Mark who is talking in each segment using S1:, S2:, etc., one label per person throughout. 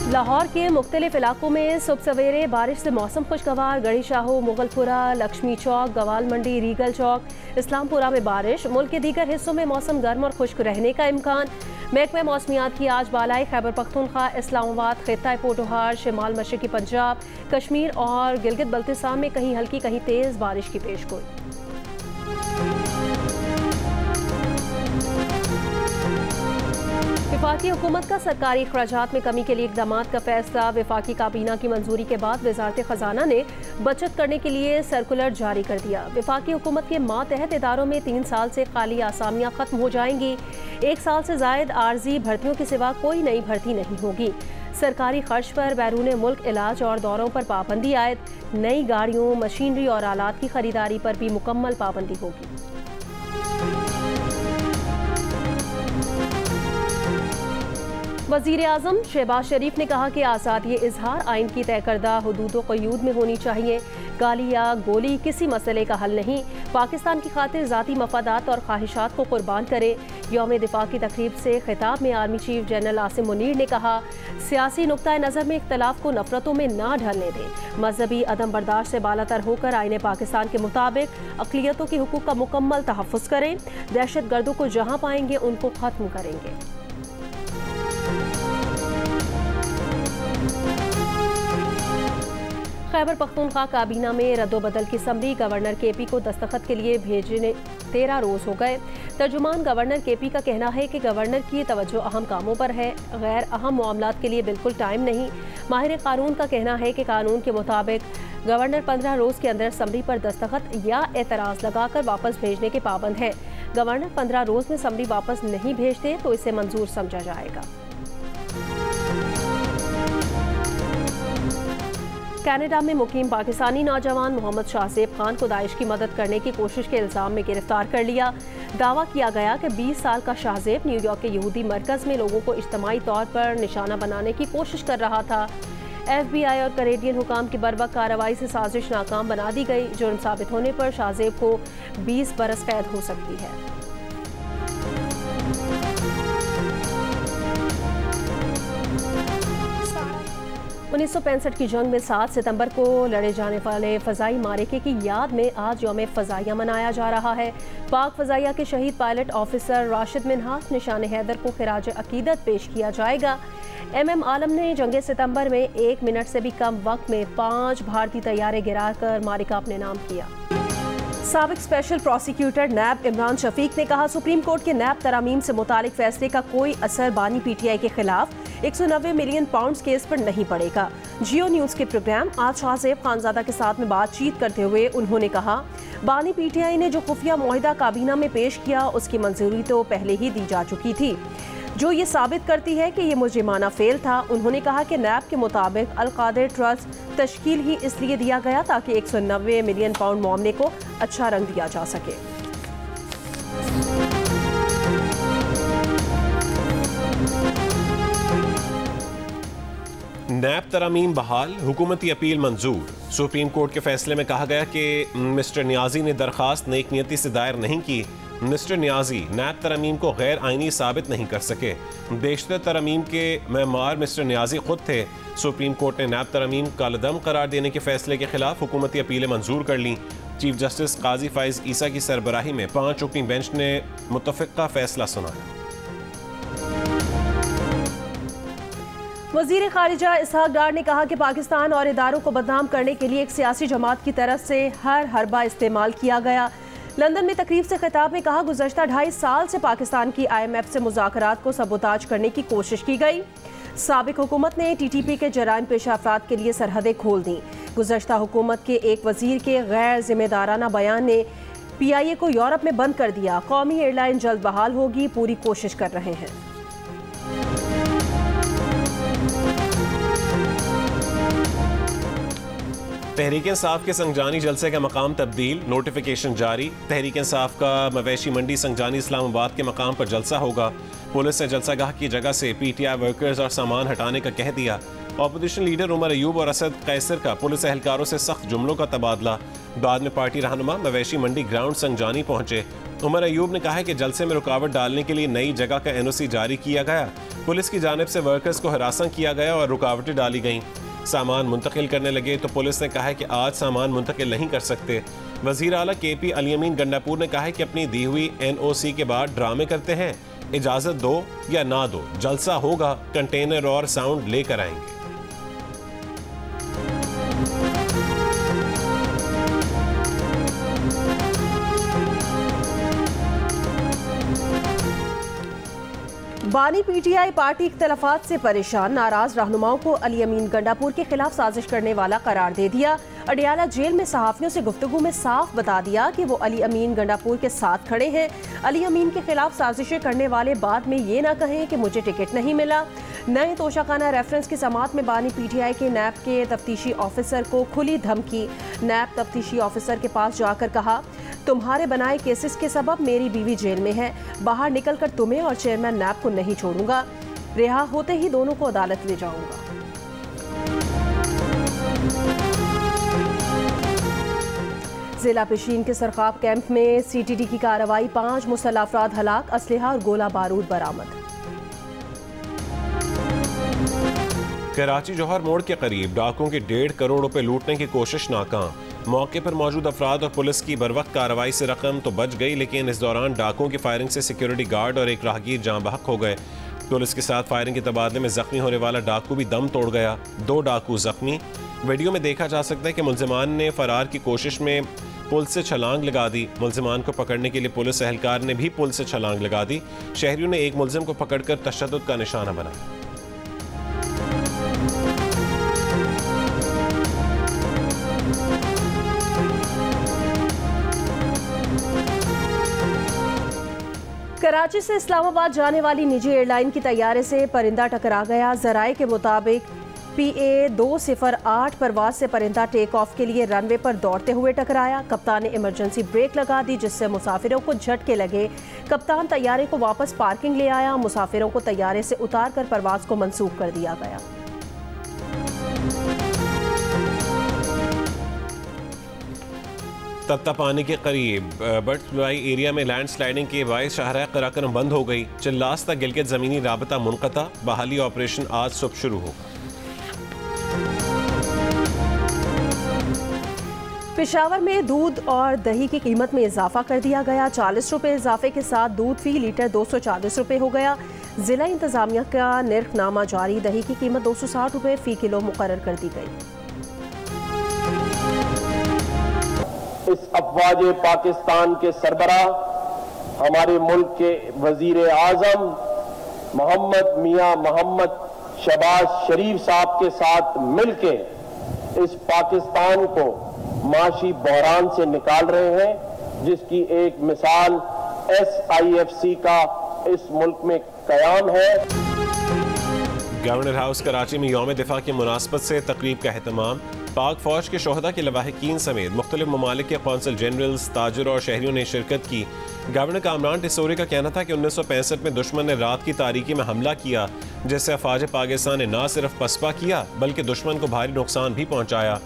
S1: लाहौर के मुख्तलिफ इलाकों में सुबह सवेरे बारिश से मौसम खुशगवार। गढ़ी शाहो, मुगलपुरा, लक्ष्मी चौक, गवाल मंडी, रीगल चौक, इस्लामपुरा में बारिश। मुल्क के दीगर हिस्सों में मौसम गर्म और खुश्क रहने का इम्कान। महकमा मौसमियात की आज बालाई खैबर पख्तूनख्वा, इस्लामाबाद, खित्ता पोटोहार, शिमाल मशरकी पंजाब, कश्मीर और गिलगित बल्तिस्तान में कहीं हल्की कहीं तेज़ बारिश की पेशगोई। वफाकी हुकूमत का सरकारी अखराजात में कमी के लिए इक़दाम का फैसला। वफाकी काबीना की मंजूरी के बाद वज़ारत ख़जाना ने बचत करने के लिए सर्कुलर जारी कर दिया। वफाकी हुकूमत के मातहत इदारों में 3 साल से खाली आसामियाँ ख़त्म हो जाएंगी। 1 साल से ज़ायद आर्जी भर्तियों के सिवा कोई नई भर्ती नहीं होगी। सरकारी खर्च पर बैरून मुल्क इलाज और दौरों पर पाबंदी आयद। नई गाड़ियों, मशीनरी और आलात की खरीदारी पर भी मुकम्मल पाबंदी होगी। वज़ीर आज़म शहबाज शरीफ ने कहा कि आज़ादी इजहार आइन की तय करदा हुदूद व क़यूद में होनी चाहिए। गाली या गोली किसी मसले का हल नहीं। पाकिस्तान की खातिर ज़ाती मफादात और ख्वाहिशात को कुर्बान करें। यौम दिफा की तकरीब से खिताब में army chief general Asim Munir ने कहा, सियासी नुक्ता नज़र में इख्तलाफ को नफरतों में ना ढलने दें। मजहबी अदम बर्दाश्त से बालातर होकर आईने पाकिस्तान के मुताबिक अक़लियतों के हुकूक का मुकम्मल तहफ़्फ़ुज़ करें। दहशत गर्दों को जहाँ पाएंगे उनको ख़त्म करेंगे। खैबर पख्तूनख्वा काबीना में रद्दोबदल की समरी। गवर्नर केपी को दस्तखत के लिए भेजने 13 रोज़ हो गए। तर्जुमान गवर्नर केपी का कहना है कि गवर्नर की तवज्जो अहम कामों पर है, गैर अहम मामलात के लिए बिल्कुल टाइम नहीं। माहिर कानून का कहना है कि कानून के मुताबिक गवर्नर 15 रोज़ के अंदर समरी पर दस्तखत या एतराज़ लगाकर वापस भेजने के पाबंद है। गवर्नर 15 रोज़ में समरी वापस नहीं भेजते तो इसे मंजूर समझा जाएगा। कनाडा में मुकीम पाकिस्तानी नौजवान मोहम्मद शाहजेब खान को दाइश की मदद करने की कोशिश के इल्ज़ाम में गिरफ्तार कर लिया। दावा किया गया कि 20 साल का शाहजेब न्यूयॉर्क के यहूदी मरकज़ में लोगों को इज्तमाई तौर पर निशाना बनाने की कोशिश कर रहा था। FBI और कैनेडियन हुकाम की बरवक्त कार्रवाई से साजिश नाकाम बना दी गई। जुर्म साबित होने पर शाहजेब को 20 बरस कैद हो सकती है। 1965 की जंग में 7 सितंबर को लड़े जाने वाले फ़ज़ाई मारिके की याद में आज यौम फ़ज़ाइया मनाया जा रहा है। पाक फ़ज़ाइया के शहीद पायलट ऑफिसर राशिद मिन्हास निशान हैदर को खिराज अकीदत पेश किया जाएगा। MM आलम ने जंग सितंबर में 1 मिनट से भी कम वक्त में 5 भारतीय तैयारे गिराकर मारिका अपने नाम किया। साबिक स्पेशल प्रोसिक्यूटर नैब इमरान शफीक ने कहा, सुप्रीम कोर्ट के नैब तरामीम से मुतालिक फैसले का कोई असर बानी PTI के खिलाफ 190 मिलियन पाउंड केस पर नहीं पड़ेगा। जियो न्यूज़ के प्रोग्राम आज शाहजेब खानजादा के साथ में बातचीत करते हुए उन्होंने कहा, बानी PTI ने जो खुफिया मुआहिदा काबीना में पेश किया उसकी मंजूरी तो पहले ही दी जा चुकी थी, जो ये साबित करती है कि ये मुजरिमाना फेल था। उन्होंने कहा कि नैब के मुताबिक अल-कादिर ट्रस्ट तश्कील ही इसलिए दिया गया ताकि 190 मिलियन पाउंड मामले को अच्छा रंग दिया जा सके।
S2: नैब तरामीम बहाल, हुकूमती अपील मंजूर। सुप्रीम कोर्ट के फैसले में कहा गया कि मिस्टर नियाजी ने दरखास्त नेक नियति से दायर नहीं की। मिस्टर नियाजी नैब तरामीम को गैर आइनी साबित नहीं कर सके। बेशतर तरामीम के मेमार मिस्टर नियाजी खुद थे। सुप्रीम कोर्ट ने नैब तरामीम कालदम करार देने के फैसले के खिलाफ हुकूमती अपीलें मंजूर कर लीं। चीफ जस्टिस काजी फाइज ईसा की सरबराही में 5 रुकनी बेंच ने मुतफ़िक़ा फैसला सुनाया।
S1: वज़ीर ख़ारिजा इसहाक़ डार ने कहा कि पाकिस्तान और इदारों को बदनाम करने के लिए एक सियासी जमात की तरफ से हर हरबा इस्तेमाल किया गया। लंदन में तकरीब से खिताब में कहा, गुज़श्ता 2.5 साल से पाकिस्तान की IMF से मुज़ाकरात को सबोताज करने की कोशिश की गई। साबिक हुकूमत ने TTP के जराइम पेशा अफराद के लिए सरहदें खोल दी। गुज़श्ता हुकूमत के एक वज़ीर के गैर जिम्मेदाराना बयान ने PIA को यूरोप में बंद कर दिया। कौमी एयरलाइन जल्द बहाल होगी, पूरी कोशिश कर रहे हैं।
S2: तहरीक इंसाफ के संगजानी जलसे का मकाम तब्दील, नोटिफिकेशन जारी। तहरीक इंसाफ का मवेशी मंडी संगजानी इस्लामाबाद के मकाम पर जलसा होगा। पुलिस ने जलसागाह की जगह से PTI वर्कर्स और सामान हटाने का कह दिया। ऑपोजिशन लीडर उमर अयूब और असद कैसर का पुलिस एहलकारों से सख्त जुमलों का तबादला। बाद में पार्टी रहनुमा मवेशी मंडी ग्राउंड संगजानी पहुंचे। उमर अयूब ने कहा है कि जलसे में रुकावट डालने के लिए नई जगह का NOC जारी किया गया। पुलिस की जानिब से वर्कर्स को हरासा किया गया और रुकावटें डाली गईं। सामान मुंतकिल करने लगे तो पुलिस ने कहा है कि आज सामान मुंतकिल नहीं कर सकते। वज़ीर आला KP अली अमीन गंडापुर ने कहा है कि अपनी दी हुई NOC के बाद ड्रामे करते हैं। इजाज़त दो या ना दो, जलसा होगा, कंटेनर और साउंड लेकर आएंगे।
S1: बानी PTI पार्टी इख्तलाफात से परेशान नाराज रहनुमाओं को अली अमीन गंडापुर के खिलाफ साजिश करने वाला करार दे दिया। अडियाला जेल में सहाफियों से गुफ्तगू में साफ बता दिया कि वो अली अमीन गंडापुर के साथ खड़े हैं। अली अमीन के खिलाफ साजिशें करने वाले बाद में ये ना कहें कि मुझे टिकट नहीं मिला। नए तोशाखाना रेफरेंस की समात में बानी PTI के नैब के तफ्तीशी ऑफिसर को खुली धमकी। नैब तफ्तीशी ऑफिसर के पास जाकर कहा, तुम्हारे बनाए केसेस के सबब मेरी बीवी जेल में है, बाहर निकलकर तुम्हें और चेयरमैन नैब को नहीं छोड़ूंगा, रिहा होते ही दोनों को अदालत ले जाऊंगा। जिला पेशीन के सरखाब कैंप में CTD की कार्रवाई, 5 मुसल्लह अफराद हलाक, असलहा और गोला बारूद बरामद।
S2: कराची जौहर मोड़ के करीब डाकुओं के 1.5 करोड़ रुपए लूटने की कोशिश नाकाम। मौके पर मौजूद अफराद और पुलिस की बरवक्त कार्रवाई से रकम तो बच गई, लेकिन इस दौरान डाकुओं की फायरिंग से सिक्योरिटी गार्ड और एक राहगीर जाँ बहक हो गए। पुलिस के साथ फायरिंग के तबादले में जख्मी होने वाला डाकू भी दम तोड़ गया। 2 डाकू जख्मी। वीडियो में देखा जा सकता है कि मुल्जिमान ने फरार की कोशिश में पुल से छलांग लगा दी। मुल्जिमान को पकड़ने के लिए पुलिस एहलकार ने भी पुल से छलांग लगा दी। शहरियों ने एक मुल्जिम को पकड़कर तशद्दुद का निशाना बनाया।
S1: कराची से इस्लामाबाद जाने वाली निजी एयरलाइन की तैयारे से परिंदा टकरा गया। जराए के मुताबिक PA 208 परवाज से परिंदा टेक ऑफ के लिए रनवे पर दौड़ते हुए टकराया। कप्तान ने इमरजेंसी ब्रेक लगा दी, जिससे मुसाफिरों को झटके लगे। कप्तान तैयारे को वापस पार्किंग ले आया। मुसाफिरों को तैयारे से उतार कर परवाज को मंसूख कर दिया गया।
S2: तत्ता पानी के करीब बटफ्लाई एरिया में लैंड स्लाइडिंग के बायस शाहराह कराकरम बंद हो गई। चिल्लास तक गिलगित ज़मीनी राबता मुनक़ता। बहाली ऑपरेशन आज सुबह शुरू होगा।
S1: पेशावर में दूध और दही की कीमत में इजाफा कर दिया गया। 40 रुपये इजाफे के साथ दूध फी लीटर 240 रुपये हो गया। जिला इंतजामिया का निर्खनामा जारी। दही की कीमत 260 रुपये फी किलो मुकर्रर कर दी गई।
S3: इस अफवाज पाकिस्तान के सरबराह हमारे मुल्क के वजीर आजम मोहम्मद मियां मोहम्मद शहबाज शरीफ साहब के साथ मिलके इस पाकिस्तान को माशी बहरान से निकाल रहे हैं, जिसकी एक मिसाल SIFC का इस मुल्क में कयाम है।
S2: गवर्नर हाउस कराची में यौम दिफा की मुनासबत से तकरीब का एहतमाम। पाक फौज के शोहदा के लवाहिकीन समेत मुख्तलिफ ममालिक के कौंसल जनरल्स, ताजर और शहरियों ने शिरकत की। गवर्नर कामरान टिसोरी का कहना था कि 1965 में दुश्मन ने रात की तारीकी में हमला किया, जिससे अफवाज पाकिस्तान ने न सिर्फ पसपा किया बल्कि दुश्मन को भारी नुकसान भी पहुंचाया।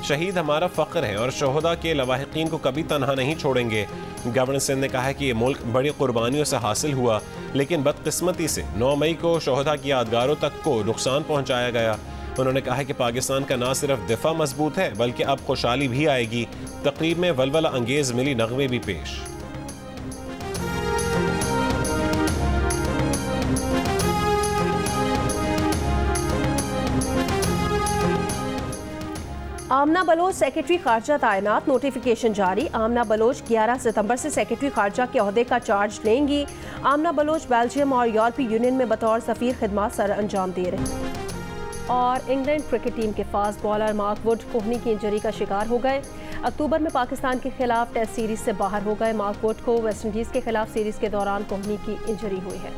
S2: शहीद हमारा फ़ख्र है और शोहदा के लवाहिकीन को कभी तनहा नहीं छोड़ेंगे। गवर्नर सिंध ने कहा है कि ये मुल्क बड़ी कुर्बानियों से हासिल हुआ, लेकिन बदकिस्मती से 9 मई को शोहदा की यादगारों तक को नुकसान पहुंचाया गया। उन्होंने कहा है कि पाकिस्तान का न सिर्फ दिफा मजबूत है बल्कि अब खुशहाली भी आएगी। तकरीब में वलवला अंगेज मिली नगमे भी पेश।
S1: आमना बलोच सेक्रेटरी खारजा तैनात। नोटिफिकेशन जारी। आमना बलोच 11 सितंबर से सेक्रेटरी खारजा के ओहदे का चार्ज लेंगी। आमना बलोच बेल्जियम और यूरोपीय यूनियन में बतौर सफीर खिदमत सर अंजाम दे रहे हैं। और इंग्लैंड क्रिकेट टीम के फास्ट बॉलर मार्क वुड कोहनी की इंजरी का शिकार हो गए। अक्टूबर में पाकिस्तान के खिलाफ टेस्ट सीरीज से बाहर हो गए। मार्क वुड को वेस्टइंडीज़ के खिलाफ सीरीज के दौरान कोहनी की इंजरी हुई है।